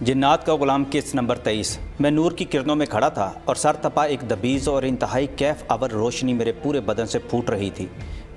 जिन्नात का गुलाम किस्त नंबर 23। मैं नूर की किरणों में खड़ा था और सर तपा एक दबीज़ और इंतहाई कैफ आवर रोशनी मेरे पूरे बदन से फूट रही थी।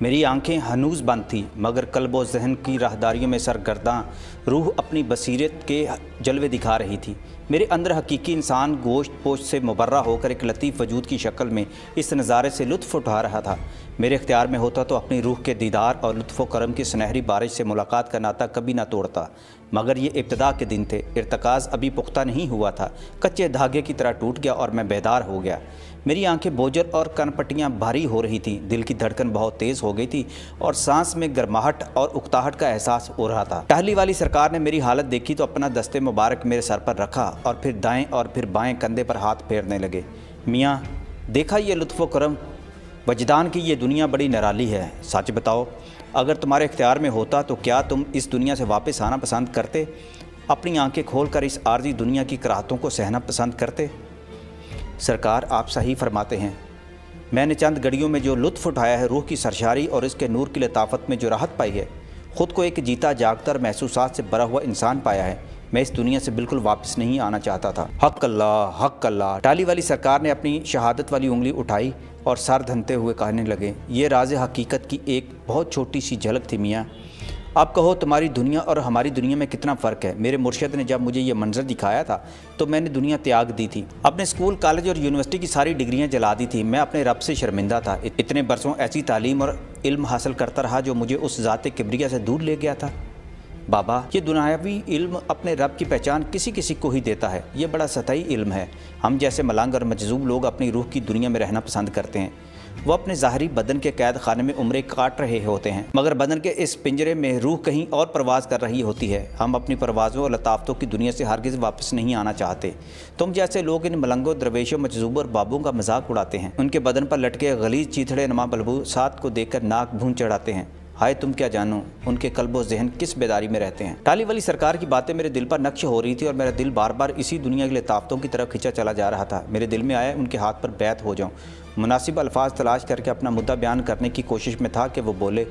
मेरी आंखें हनूज बंद थी मगर कल्ब व जहन की राहदारियों में सरगर्दां रूह अपनी बसीरत के जलवे दिखा रही थी। मेरे अंदर हकीकी इंसान गोश्त पोश्त से मुबर्रा होकर एक लतीफ़ वजूद की शक्ल में इस नज़ारे से लुत्फ़ उठा रहा था। मेरे इख्तियार में होता तो अपनी रूह के दीदार और लुत्फ़ व करम की सुनहरी बारिश से मुलाकात का नाता कभी ना तोड़ता, मगर ये इब्तदा के दिन थे। इर्तकाज़ अभी पुख्ता नहीं हुआ था, कच्चे धागे की तरह टूट गया और मैं बेदार हो गया। मेरी आंखें बोझल और कनपट्टियाँ भारी हो रही थीं, दिल की धड़कन बहुत तेज़ हो गई थी और सांस में गर्माहट और उकताहट का एहसास हो रहा था। टहली वाली सरकार ने मेरी हालत देखी तो अपना दस्ते मुबारक मेरे सर पर रखा और फिर दाएं और फिर बाएं कंधे पर हाथ फेरने लगे। मियाँ, देखा ये लुत्फ़ व करम, वजदान की ये दुनिया बड़ी निराली है। सच बताओ, अगर तुम्हारे इख्तियार में होता तो क्या तुम इस दुनिया से वापस आना पसंद करते? अपनी आंखें खोलकर इस आर्जी दुनिया की कराहतों को सहना पसंद करते? सरकार, आप सही फरमाते हैं। मैंने चंद घड़ियों में जो लुत्फ़ उठाया है, रूह की सरशारी और इसके नूर की लताफत में जो राहत पाई है, ख़ुद को एक जीता जागतर महसूसात से भरा हुआ इंसान पाया है। मैं इस दुनिया से बिल्कुल वापस नहीं आना चाहता था। हक़ अल्लाह, हक़ अल्लाह। टाली वाली सरकार ने अपनी शहादत वाली उंगली उठाई और सर धनते हुए कहने लगे, ये राज़ हकीकत की एक बहुत छोटी सी झलक थी मियाँ। अब कहो, तुम्हारी दुनिया और हमारी दुनिया में कितना फ़र्क है। मेरे मुर्शिद ने जब मुझे ये मंजर दिखाया था तो मैंने दुनिया त्याग दी थी। अपने स्कूल, कॉलेज और यूनिवर्सिटी की सारी डिग्रियां जला दी थी। मैं अपने रब से शर्मिंदा था। इतने बरसों ऐसी तालीम और इल्म हासिल करता रहा जो मुझे उस ज़ात किब्रिया से दूर ले गया था। बाबा, ये दुनियावी इल्म अपने रब की पहचान किसी किसी को ही देता है। ये बड़ा सतही इल्म है। हम जैसे मलंग और मजजूब लोग अपनी रूह की दुनिया में रहना पसंद करते हैं। वो अपने ज़ाहरी बदन के कैद खाने में उम्रें काट रहे होते हैं, मगर बदन के इस पिंजरे में रूह कहीं और परवाज़ कर रही होती है। हम अपनी परवाज़ों और लताफ़तों की दुनिया से हरगिज़ वापस नहीं आना चाहते। तुम जैसे लोग इन मलंगों, दरवेशों, मजजूबों और बाबों का मजाक उड़ाते हैं। उनके बदन पर लटके गलीज़ चीथड़े नमा बलबूसात को देखकर नाक भून चढ़ाते हैं। हाय, तुम क्या जानो उनके कल्ब व ज़हन किस बेदारी में रहते हैं। टाली वाली सरकार की बातें मेरे दिल पर नक्श हो रही थी और मेरा दिल बार बार इसी दुनिया की लताफ़तों की तरफ खिंचा चला जा रहा था। मेरे दिल में आया उनके हाथ पर बैत हो जाऊं। मुनासिब अल्फाज तलाश करके अपना मुद्दा बयान करने की कोशिश में था कि वो बोले,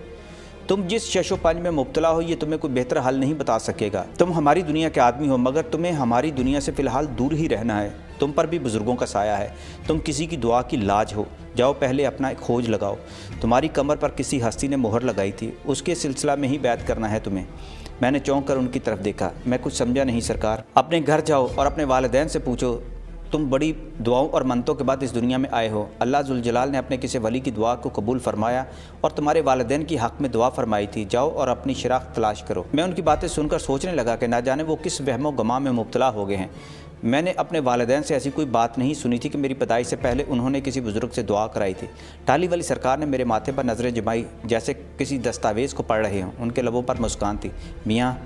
तुम जिस शशोपंज में मुब्तला हो ये तुम्हें कोई बेहतर हल नहीं बता सकेगा। तुम हमारी दुनिया के आदमी हो मगर तुम्हें हमारी दुनिया से फ़िलहाल दूर ही रहना है। तुम पर भी बुज़ुर्गों का साया है। तुम किसी की दुआ की लाज हो। जाओ पहले अपना एक खोज लगाओ। तुम्हारी कमर पर किसी हस्ती ने मोहर लगाई थी, उसके सिलसिला में ही बैत करना है तुम्हें। मैंने चौंक कर उनकी तरफ देखा। मैं कुछ समझा नहीं सरकार। अपने घर जाओ और अपने वालिदैन से पूछो, तुम बड़ी दुआओं और मन्नतों के बाद इस दुनिया में आए हो। अल्लाह जुल जलाल ने अपने किसी वली की दुआ को कबूल फरमाया और तुम्हारे वालिदैन की हक़ में दुआ फरमाई थी। जाओ और अपनी शराख्त तलाश करो। मैं उनकी बातें सुनकर सोचने लगा कि ना जाने वो किस वहमो गमा में मुब्तला हो गए हैं। मैंने अपने वालिदैन से ऐसी कोई बात नहीं सुनी थी कि मेरी पैदाइश से पहले उन्होंने किसी बुज़ुर्ग से दुआ कराई थी। टाली वाली सरकार ने मेरे माथे पर नज़रें जमाई जैसे किसी दस्तावेज़ को पढ़ रहे हों। उनके लबों पर मुस्कान थी। मियाँ,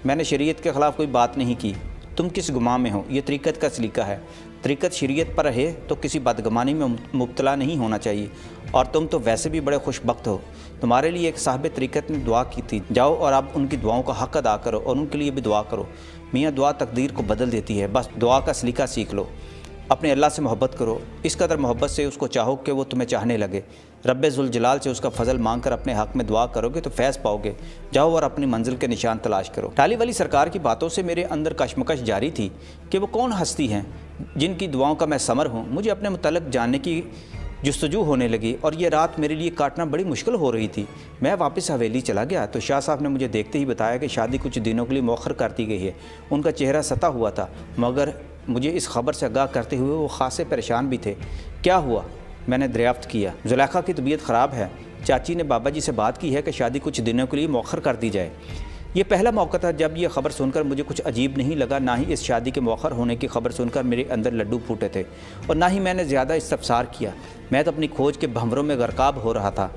मैंने शरीयत के ख़िलाफ़ कोई बात नहीं की। तुम किस गुमा में हो? ये तरीक़त का सलीका है। तरीक़त शरीयत पर रहे तो किसी बदगमानी में मुब्तला नहीं होना चाहिए। और तुम तो वैसे भी बड़े खुशबख्त हो। तुम्हारे लिए एक साहिब तरीक़त ने दुआ की थी। जाओ और अब उनकी दुआओं का हक़ अदा करो और उनके लिए भी दुआ करो। मियाँ, दुआ तकदीर को बदल देती है। बस दुआ का सलीका सीख लो। अपने अल्लाह से मोहब्बत करो। इस कदर मोहब्बत से उसको चाहो कि वो तुम्हें चाहने लगे। रब्बे जुल जलाल से उसका फ़ज़ल मांग कर अपने हक़ में दुआ करोगे तो फैज़ पाओगे। जाओ और अपनी मंजिल के निशान तलाश करो। टाली वाली सरकार की बातों से मेरे अंदर कशमकश जारी थी कि वो कौन हस्ती हैं जिनकी दुआओं का मैं समर हूँ। मुझे अपने मुतल्लिक़ जानने की जुस्तजू होने लगी और ये रात मेरे लिए काटना बड़ी मुश्किल हो रही थी। मैं वापस हवेली चला गया तो शाह साहब ने मुझे देखते ही बताया कि शादी कुछ दिनों के लिए मौखर कर दी गई है। उनका चेहरा सता हुआ था मगर मुझे इस खबर से आगाह करते हुए वो खासे परेशान भी थे। क्या हुआ? मैंने दरियाफ्त किया। जुलेखा की तबीयत ख़राब है। चाची ने बाबा जी से बात की है कि शादी कुछ दिनों के लिए मौखर कर दी जाए। ये पहला मौका था जब ये खबर सुनकर मुझे कुछ अजीब नहीं लगा। ना ही इस शादी के मौखर होने की खबर सुनकर मेरे अंदर लड्डू फूटे थे और ना ही मैंने ज़्यादा इस्तफसार किया। मैं तो अपनी खोज के भंवरों में गर्काब हो रहा था।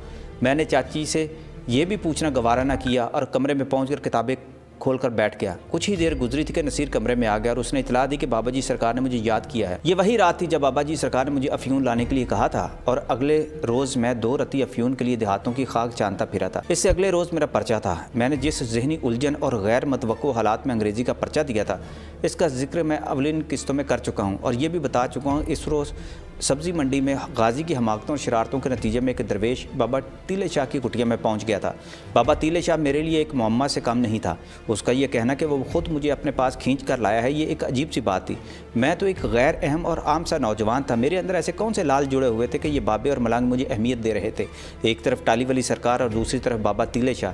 मैंने चाची से ये भी पूछना गवारा ना किया और कमरे में पहुँच किताबें खोलकर बैठ गया। कुछ ही देर गुजरी थी कि नसीर कमरे में आ गया और उसने इतला दी कि बाबा जी सरकार ने मुझे याद किया है। ये वही रात थी जब बाबा जी सरकार ने मुझे अफ्यून लाने के लिए कहा था और अगले रोज़ मैं 2 रत्ती अफ्यून के लिए देहातों की खाक जानता फिरा था। इससे अगले रोज़ मेरा पर्चा था। मैंने जिस ज़हनी उलझन और गैर मतवक्को हालात में अंग्रेज़ी का पर्चा दिया था इसका जिक्र मैं अवलिन किस्तों में कर चुका हूँ और ये भी बता चुका हूँ इस रोज़ सब्ज़ी मंडी में गाजी की हमाकतों और शरारतों के नतीजे में एक दरवेश बाबा तीले शाह की कुटिया में पहुंच गया था। बाबा तीले शाह मेरे लिए एक मुअम्मा से कम नहीं था। उसका ये कहना कि वो ख़ुद मुझे अपने पास खींच कर लाया है, ये एक अजीब सी बात थी। मैं तो एक गैर अहम और आम सा नौजवान था। मेरे अंदर ऐसे कौन से लाल जुड़े हुए थे कि ये बाबे और मलांग मुझे अहमियत दे रहे थे। एक तरफ टाली वली सरकार और दूसरी तरफ बाबा तीले शाह,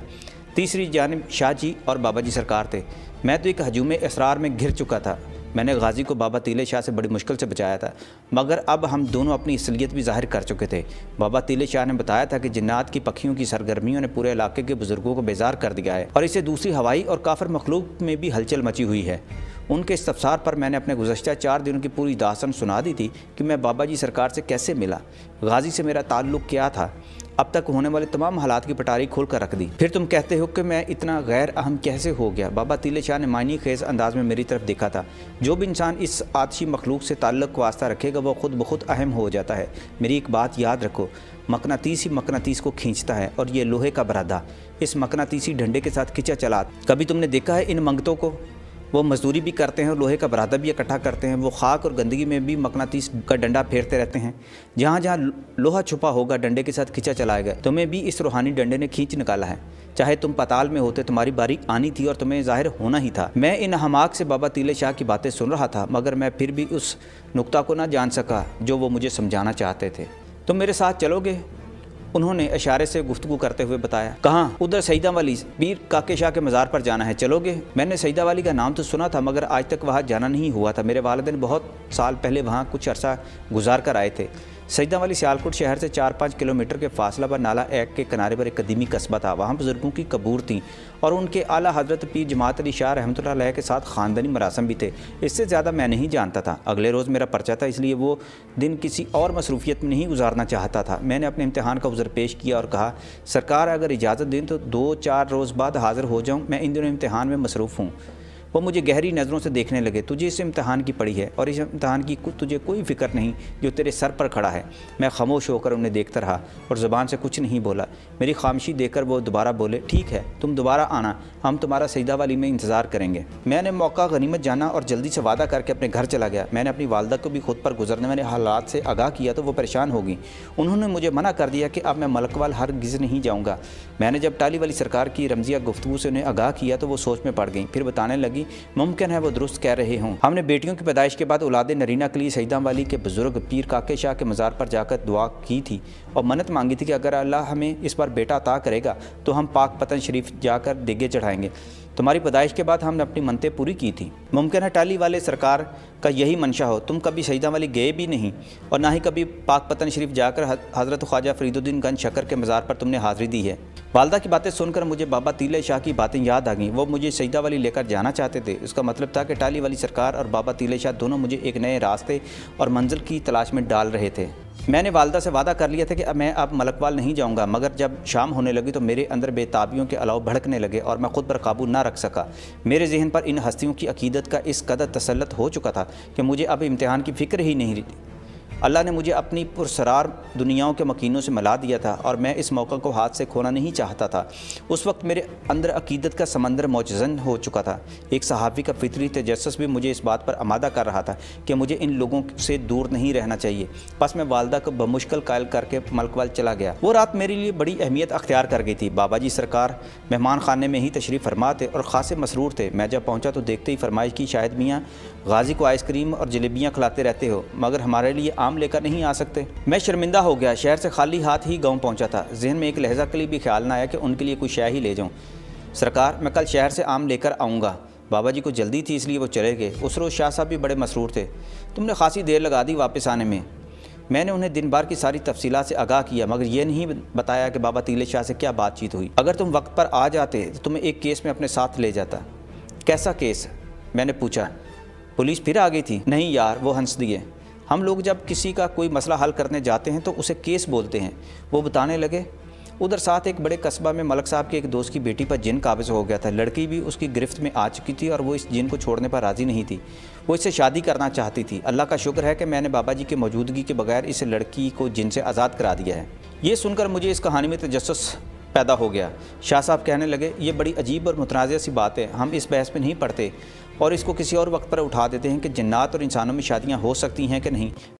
तीसरी जानिब शाह जी और बाबा जी सरकार थे। मैं तो एक हजूम असरार में घिर चुका था। मैंने गाजी को बाबा तीले शाह से बड़ी मुश्किल से बचाया था, मगर अब हम दोनों अपनी असलियत भी ज़ाहिर कर चुके थे। बाबा तीले शाह ने बताया था कि जिन्नात की पक्षियों की सरगर्मियों ने पूरे इलाके के बुजुर्गों को बेजार कर दिया है और इससे दूसरी हवाई और काफिर मखलूक में भी हलचल मची हुई है। उनके इस्तफसार पर मैंने अपने गुज़श्ता 4 दिनों की पूरी दास्तान सुना दी थी कि मैं बाबा जी सरकार से कैसे मिला, गाजी से मेरा ताल्लुक़ क्या था, अब तक होने वाले तमाम हालात की पटारी खोल कर रख दी। फिर तुम कहते हो कि मैं इतना गैर अहम कैसे हो गया। बाबा तीले शाह ने मानी खेज अंदाज में मेरी तरफ देखा था। जो भी इंसान इस आतशी मखलूक से ताल्लुक़ वास्ता रखेगा वो खुद ब खुद अहम हो जाता है। मेरी एक बात याद रखो, मकनातीस ही मकनातीस को खींचता है और ये लोहे का बरादा इस मकनातीसी डंडे के साथ खिंचा चला। कभी तुमने देखा है इन मंगतों को? वो मजदूरी भी करते हैं और लोहे का बरादा भी इकट्ठा करते हैं। वो खाक और गंदगी में भी मकनातीस का डंडा फेरते रहते हैं। जहाँ जहाँ लोहा छुपा होगा डंडे के साथ खींचा चलाएगा। तुम्हें भी इस रूहानी डंडे ने खींच निकाला है। चाहे तुम पाताल में होते, तुम्हारी बारी आनी थी और तुम्हें ज़ाहिर होना ही था। मैं इन हमाक से बाबा तीले शाह की बातें सुन रहा था, मगर मैं फिर भी उस नुक्ता को ना जान सका जो वो मुझे समझाना चाहते थे। तुम मेरे साथ चलोगे? उन्होंने इशारे से गुफ्तगू करते हुए बताया। कहाँ? उधर सईदा वाली पीर काके शाह के मज़ार पर जाना है, चलोगे? मैंने सईदा वाली का नाम तो सुना था, मगर आज तक वहाँ जाना नहीं हुआ था। मेरे वालिदैन बहुत साल पहले वहाँ कुछ अरसा गुजार कर आए थे। सईदा वाली सियालकोट शहर से 4-5 किलोमीटर के फासला पर नाला एक के किनारे पर एक कदीमी कस्बा था। वहाँ बुजुर्गों की कबूर थी और उनके आला हज़रत पीर जमात अली शाह रहमतुल्लाह अलैह के साथ ख़ानदानी मरासम भी थे। इससे ज़्यादा मैं नहीं जानता था। अगले रोज़ मेरा पर्चा था, इसलिए वो दिन किसी और मसरूफियत में नहीं गुजारना चाहता था। मैंने अपने इम्तिहान का उज़र पेश किया और कहा, सरकार अगर इजाज़त दें तो 2-4 रोज़ बाद हाज़िर हो जाऊँ, मैं इन दिनों इम्तिहान में मसरूफ़ हूँ। वो मुझे गहरी नज़रों से देखने लगे। तुझे इस इम्तिहान की पड़ी है और इस इम्तिहान की तुझे कोई फ़िक्र नहीं जो तेरे सर पर खड़ा है। मैं खामोश होकर उन्हें देखता रहा और ज़ुबान से कुछ नहीं बोला। मेरी खामोशी देखकर वो दोबारा बोले, ठीक है, तुम दोबारा आना, हम तुम्हारा सईदा वाली में इंतज़ार करेंगे। मैंने मौका गनीमत जाना और जल्दी से वादा करके अपने घर चला गया। मैंने अपनी वालदा को भी खुद पर गुजरने वाले हालात से आगाह किया तो वो परेशान होगी। उन्होंने मुझे मना कर दिया कि अब मैं मलकवाल हरगिज़ नहीं जाऊँगा। मैंने जब टाली वाली सरकार की रमजिया गुफ्तगू से उन्हें आगाह किया तो वो सोच में पड़ गई। फिर बताने लगी, मुमकिन है वो दुरुस्त कह रहे हों। हमने बेटियों की पैदाइश के बाद औलाद नरीना के लिए सईदा वाली के बुजुर्ग पीर काके शाह के मज़ार पर जाकर दुआ की थी और मन्नत मांगी थी कि अगर अल्लाह हमें इस बार बेटा अता करेगा तो हम पाक पतन शरीफ जाकर दिगे चढ़ाएंगे। तुम्हारी पैदाइश के बाद हमने अपनी मन्नतें पूरी की थी। मुमकिन है टाली वाले सरकार का यही मंशा हो। तुम कभी सईदा वाली गए भी नहीं और ना ही कभी पाक पतन शरीफ जाकर हज़रत ख्वाजा फरीदुद्दीन गंज शकर के मज़ार पर तुमने हाज़िरी दी है। वालदा की बातें सुनकर मुझे बाबा तीले शाह की बातें याद आ गईं। वो मुझे सईदा वाली लेकर जाना चाहते थे। उसका मतलब था कि टाली वाली सरकार और बाबा तीले शाह दोनों मुझे एक नए रास्ते और मंजिल की तलाश में डाल रहे थे। मैंने वालदा से वादा कर लिया था कि मैं अब मलकवाल नहीं जाऊंगा, मगर जब शाम होने लगी तो मेरे अंदर बेताबियों के अलाव भड़कने लगे और मैं खुद पर काबू ना रख सका। मेरे जहन पर इन हस्तियों की अकीदत का इस कदर तसल्लुत हो चुका था कि मुझे अब इम्तिहान की फ़िक्र ही नहीं रही। अल्लाह ने मुझे अपनी पुरसरार दुनियाओं के मकीनों से मिला दिया था और मैं इस मौका को हाथ से खोना नहीं चाहता था। उस वक्त मेरे अंदर अकीदत का समंदर मौजज़न हो चुका था। एक सहाफ़ी का फितरी तजस्सुस भी मुझे इस बात पर आमादा कर रहा था कि मुझे इन लोगों से दूर नहीं रहना चाहिए। बस मैं वालदा को बमुश्किल कायल करके मलकवाल चला गया। वो रात मेरे लिए बड़ी अहमियत अख्तियार कर गई थी। बाबा जी सरकार मेहमान खाने में ही तशरीफ़ फरमा थे और ख़ासे मसरूर थे। मैं जब पहुँचा तो देखते ही फरमाइश की, शायद मियाँ गाजी को आइसक्रीम और जलेबियाँ खिलाते रहते हो, मगर हमारे लिए आम लेकर नहीं आ सकते। मैं शर्मिंदा हो गया। शहर से खाली हाथ ही गांव पहुंचा था। जहन में एक लहजा के लिए भी ख्याल ना आया कि उनके लिए कोई शय ही ले जाऊं। सरकार, मैं कल शहर से आम लेकर आऊँगा। बाबा जी को जल्दी थी इसलिए वो चले गए। उस रोज़ शाह साहब भी बड़े मसरूर थे। तुमने खासी देर लगा दी वापस आने में। मैंने उन्हें दिन भर की सारी तफसीलात से आगाह किया, मगर ये नहीं बताया कि बाबा तीले शाह से क्या बातचीत हुई। अगर तुम वक्त पर आ जाते तो तुम्हें एक केस में अपने साथ ले जाता। कैसा केस? मैंने पूछा। पुलिस फिर आ गई थी? नहीं यार, वो हंस दिए। हम लोग जब किसी का कोई मसला हल करने जाते हैं तो उसे केस बोलते हैं। वो बताने लगे, उधर साथ एक बड़े कस्बा में मलक साहब के एक दोस्त की बेटी पर जिन काबिज हो गया था। लड़की भी उसकी गिरफ्त में आ चुकी थी और वो इस जिन को छोड़ने पर राज़ी नहीं थी। वो इससे शादी करना चाहती थी। अल्लाह का शुक्र है कि मैंने बाबा जी की मौजूदगी के बगैर इस लड़की को जिन से आज़ाद करा दिया है। ये सुनकर मुझे इस कहानी में तजस्सुस पैदा हो गया। शाह साहब कहने लगे, ये बड़ी अजीब और मुतनाज़ सी बात है। हम इस बहस में नहीं पड़ते और इसको किसी और वक्त पर उठा देते हैं कि जिन्नात और इंसानों में शादियाँ हो सकती हैं कि नहीं।